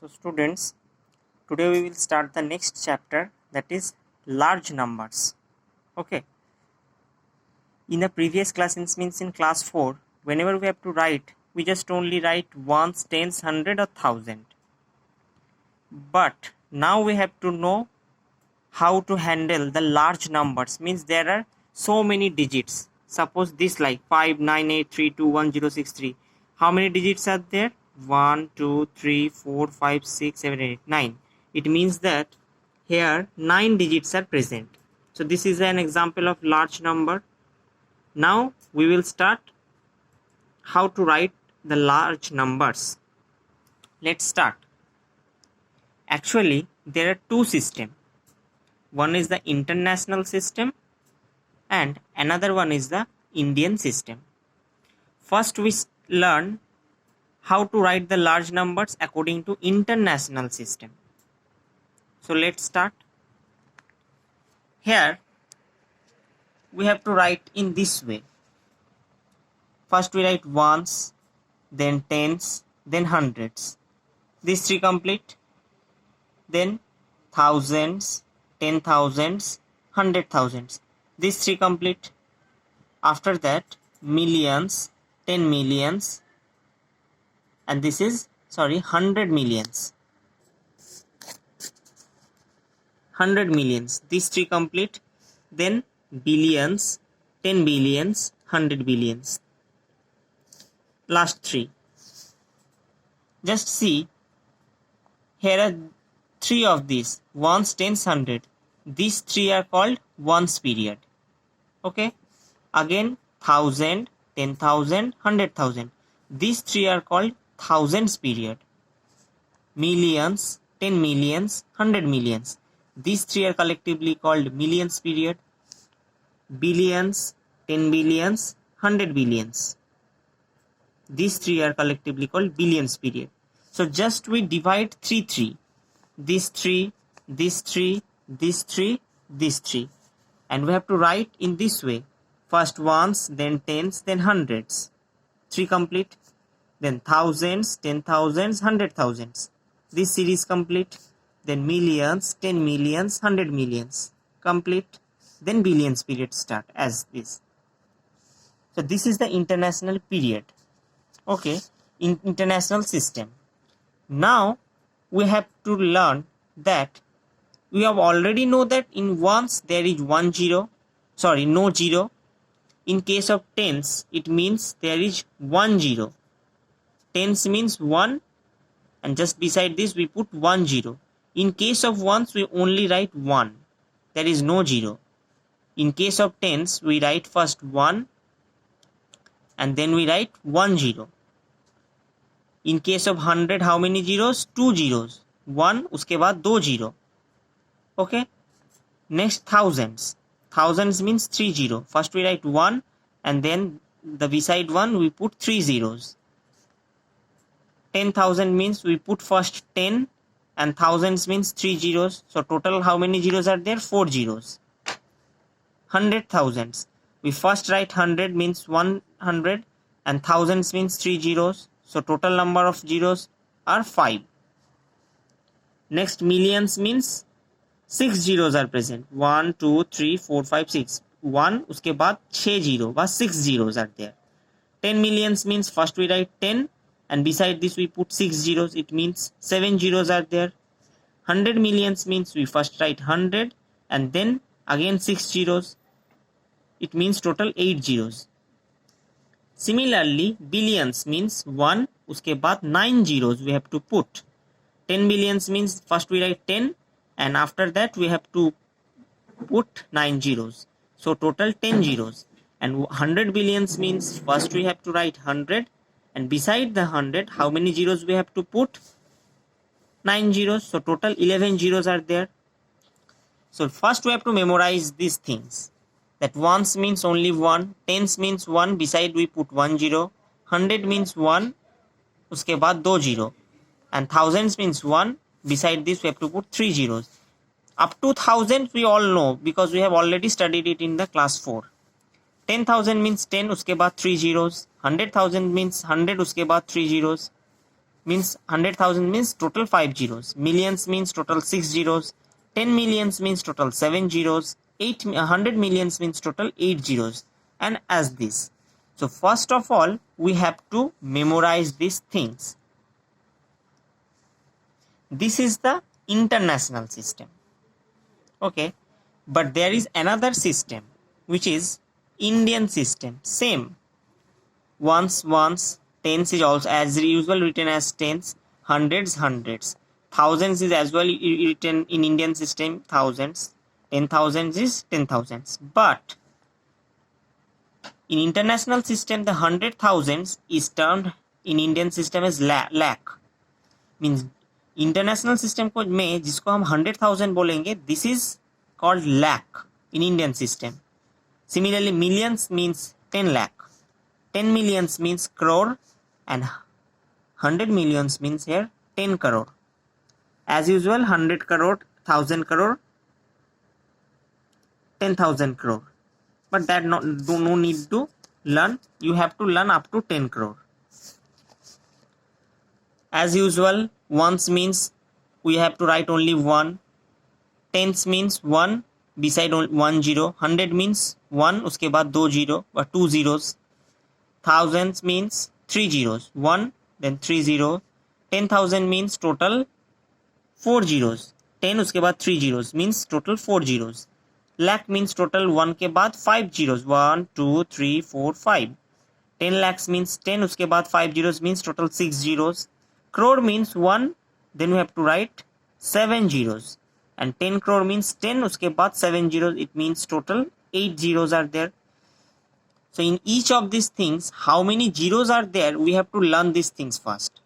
So students, today we will start the next chapter, that is large numbers. Okay. In the previous class, means in class 4, whenever we have to write, we just only write ones, tens, hundred or thousand. But now we have to know how to handle the large numbers, means there are so many digits. Suppose this like 5, 9, 8, 3, 2, 1, 0, 6, 3. How many digits are there? 1, 2, 3, 4, 5, 6, 7, 8, 9. It means that here 9 digits are present. So this is an example of large number. Now we will start how to write the large numbers. Let's start. Actually, there are two systems. One is the international system and another one is the Indian system. First we learn how to write the large numbers according to international system. So let's start. Here we have to write in this way. First we write ones, then tens, then hundreds. These three complete. Then thousands, 10,000s, 100,000s. These three complete. After that, millions, 10 millions, and this is 100 millions. 100 millions. These three complete. Then billions, 10 billions, 100 billions. Last three. Just see. Here are three of these. Ones, tens, 100. These three are called ones period. Okay. Again 1000, 10,000, 100,000. These three are called thousands period. Millions, 10 millions, 100 millions. These three are collectively called millions period. Billions, 10 billions, 100 billions. These three are collectively called billions period. So just we divide 3. These three, these three, these three, these three. And we have to write in this way. First ones, then tens, then hundreds. 3 complete. Then thousands, 10,000s, 100,000s. This series complete. Then millions, 10 millions, 100 millions. Complete. Then billions period start as this. So this is the international period. Okay. In international system. Now we have to learn that we have already know that in ones there is no zero. In case of tens, it means there is 1 0. Tens means 1, and just beside this we put 1 0. In case of ones, we only write 1. There is no 0. In case of tens, we write first 1 and then we write 1 0. In case of 100, how many zeros? 2 zeros. 1, uske baad 2 0. Okay. Next, thousands. Thousands means 3 0. First we write 1 and then the beside 1 we put 3 zeros. 10,000 means we put first 10 and thousands means 3 zeros. So total how many zeros are there? 4 zeros. 100,000s. We first write 100 means 100 and thousands means 3 zeros. So total number of zeros are 5. Next, millions means 6 zeros are present. 1, 2, 3, 4, 5, 6. 1, uske baad 6 zero, but 6 zeros are there. 10 millions means first we write 10 and beside this we put 6 zeros. It means 7 zeros are there. 100 millions means we first write 100 and then again 6 zeros. It means total 8 zeros. Similarly, billions means 1, uske baad 9 zeros we have to put. 10 billions means first we write 10 and after that we have to put 9 zeros. So total 10 zeros. And 100 billions means first we have to write 100 and beside the 100 how many zeros we have to put? 9 zeros. So total 11 zeros are there. So first we have to memorize these things. That ones means only 1, tens means 1, beside we put 1 0, 100 means 1, uske baad 2 0, and thousands means 1, beside this we have to put 3 zeros. Up to thousands we all know because we have already studied it in the class 4. 10,000 means 10, uske baad 3 zeros, 100,000 means 100, uske baad 3 zeros, means 100,000 means total 5 zeros, millions means total 6 zeros, 10 millions means total 7 zeros, 100 millions means total 8 zeros, and as this. So first of all we have to memorize these things. This is the international system. Okay, but there is another system which is Indian system. Same, ones, tens is also as usual written as tens, hundreds, thousands is as well written in Indian system thousands, 10,000s is 10,000s. But in international system the 100,000s is termed in Indian system as lakh. Means international system को में जिसको हम 100,000 बोलेंगे, this is called lakh in Indian system. Similarly millions means 10 lakh, 10 millions means crore, and 100 millions means here 10 crore. As usual 100 crore, 1000 crore, 10,000 crore, but that no need to learn. You have to learn up to 10 crore. As usual, ones means we have to write only one, tens means one beside 1 0, 100 means 1 उसके बाद 2 0 or 2 zeros, thousands means 3 zeros, 1 then 3 0, 10,000 means total 4 zeros, 10 उसके बाद 3 zeros means total 4 zeros, lakh means total 1 के बाद 5 zeros, 1 2 3 4 5, 10 lakhs means 10 उसके बाद 5 zeros means total 6 zeros, crore means 1 then we have to write 7 zeros, and 10 crore means 10 उसके बाद 7 zeros, it means total 8 zeros are there. So in each of these things how many zeros are there, we have to learn these things first.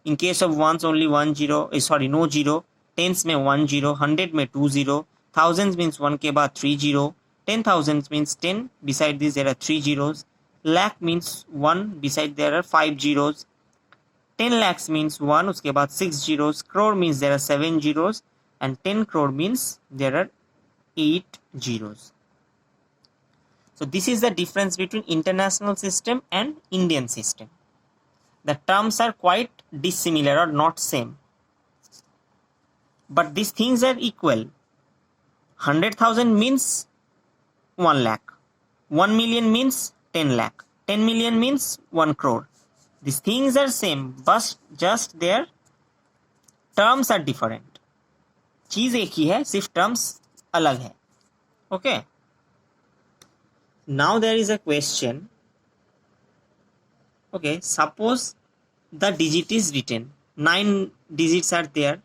In case of ones only 1 0, no zero, tens में 1 0, 100 में 2 0, thousands means 1 के बाद 3 0, 10,000 means 10, beside this there are 3 zeros, lakh means 1, beside there are 5 zeros, 10 lakhs means 1, उसके बाद 6 zeros, crore means there are 7 zeros, and 10 crore means there are 8 zeros. So this is the difference between international system and Indian system. The terms are quite dissimilar or not same, but these things are equal. 100,000 means 1 lakh, 1 million means 10 lakh, 10 million means 1 crore. These things are same, but just their terms are different. चीज एक ही है, सिर्फ terms अलग है. Okay. Now there is a question. Okay, suppose the digit is written, 9 digits are there.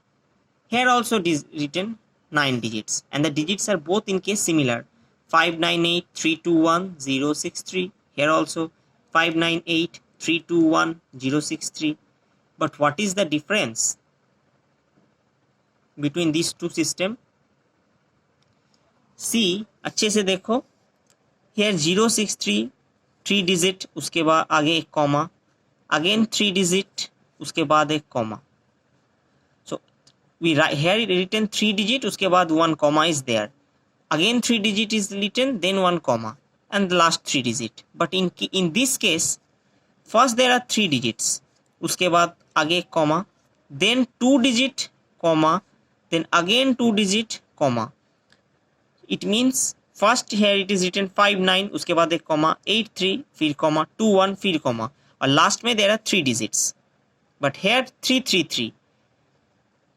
Here also it is written 9 digits, and the digits are both in case similar. 598 321 063. Here also 598 321 063. But what is the difference between these two systems? See, अच्छे से देखो. Here 063 3 digit, उसके बाद आगे एक comma, again 3 digit, उसके बाद एक comma. So we write here written 3 digit, उसके बाद 1 comma is there. Again 3 digit is written, then 1 comma, and the last 3 digit. But in this case, first there are 3 digits, उसके बाद आगे एक comma, then 2 digit comma, then again 2 digit comma. It means first here it is written 59, उसके बाद एक comma, 83 फिर comma, 21 फिर comma, और last में there are 3 digits. But here 333,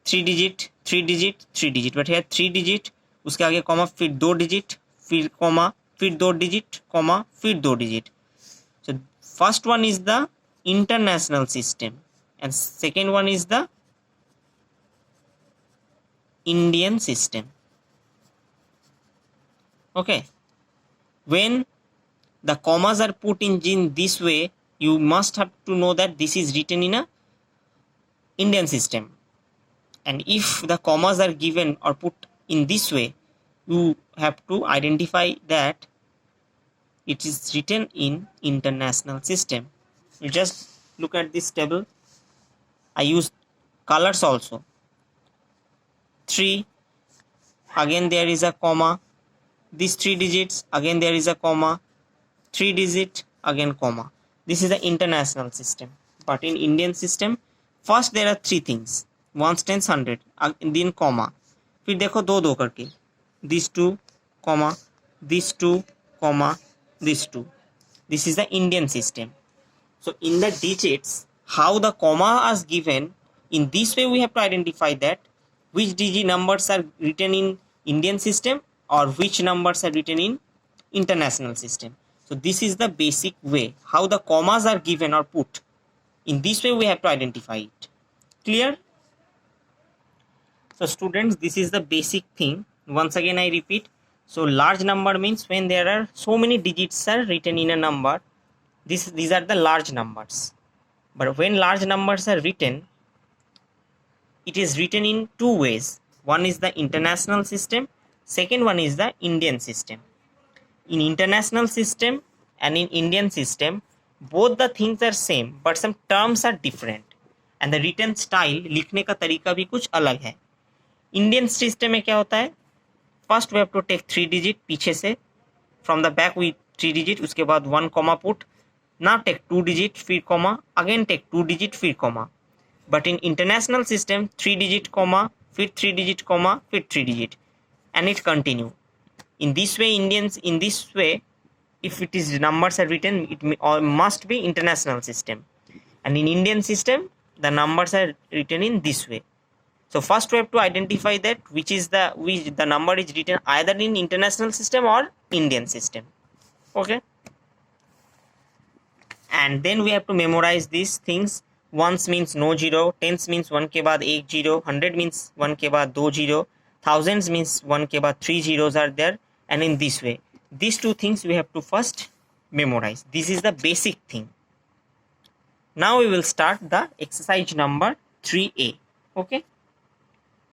3 digit 3 digit 3 digit, but here 3 digit, उसके आगे comma, फिर 2 digit, फिर comma, फिर 2 digit comma, फिर 2 digit. So first one is the international system and second one is the Indian system. Okay, when the commas are put in this way, you must have to know that this is written in a Indian system, and if the commas are given or put in this way, you have to identify that it is written in international system. You just look at this table. I use colors also. 3, again there is a comma, these 3 digits, again there is a comma, 3 digit, again comma. This is the international system. but in Indian system first there are three things, ones, tens, hundred, then comma, फिर देखो दो दो करके, these two comma, these two comma, these two. This is the Indian system. So in the digits, how the comma is given, in this way we have to identify that which digit numbers are written in Indian system or which numbers are written in international system. So this is the basic way how the commas are given or put. In this way we have to identify it. Clear? So students, this is the basic thing. Once again I repeat. So large number means when there are so many digits are written in a number. These are the large numbers. But when large numbers are written, it is written in two ways. One is the international system, second one is the Indian system. In international system and in Indian system, both the things are same, but some terms are different. And the written style, लिखने का तरीका भी कुछ अलग है. Indian system में क्या होता है? First we have to take 3 digit पीछे से, from the back we 3 digit, उसके बाद 1 comma put. Now take 2 digit फिर comma, again take 2 digit फिर comma. But in international system 3 digit comma फिर 3 digit comma फिर 3 digit, and it continue. In this way in this way, if it is numbers are written, it must be international system, and in Indian system the numbers are written in this way. So first we have to identify that which the number is written either in international system or Indian system. Okay, and then we have to memorize these things. Ones means no zero, tens means 1 के बाद एक zero, 100 means 1 के बाद 2 zero, thousands means 1 के बाद 3 zeros are there, and in this way these two things we have to first memorize. This is the basic thing. Now we will start the exercise number 3A. Okay.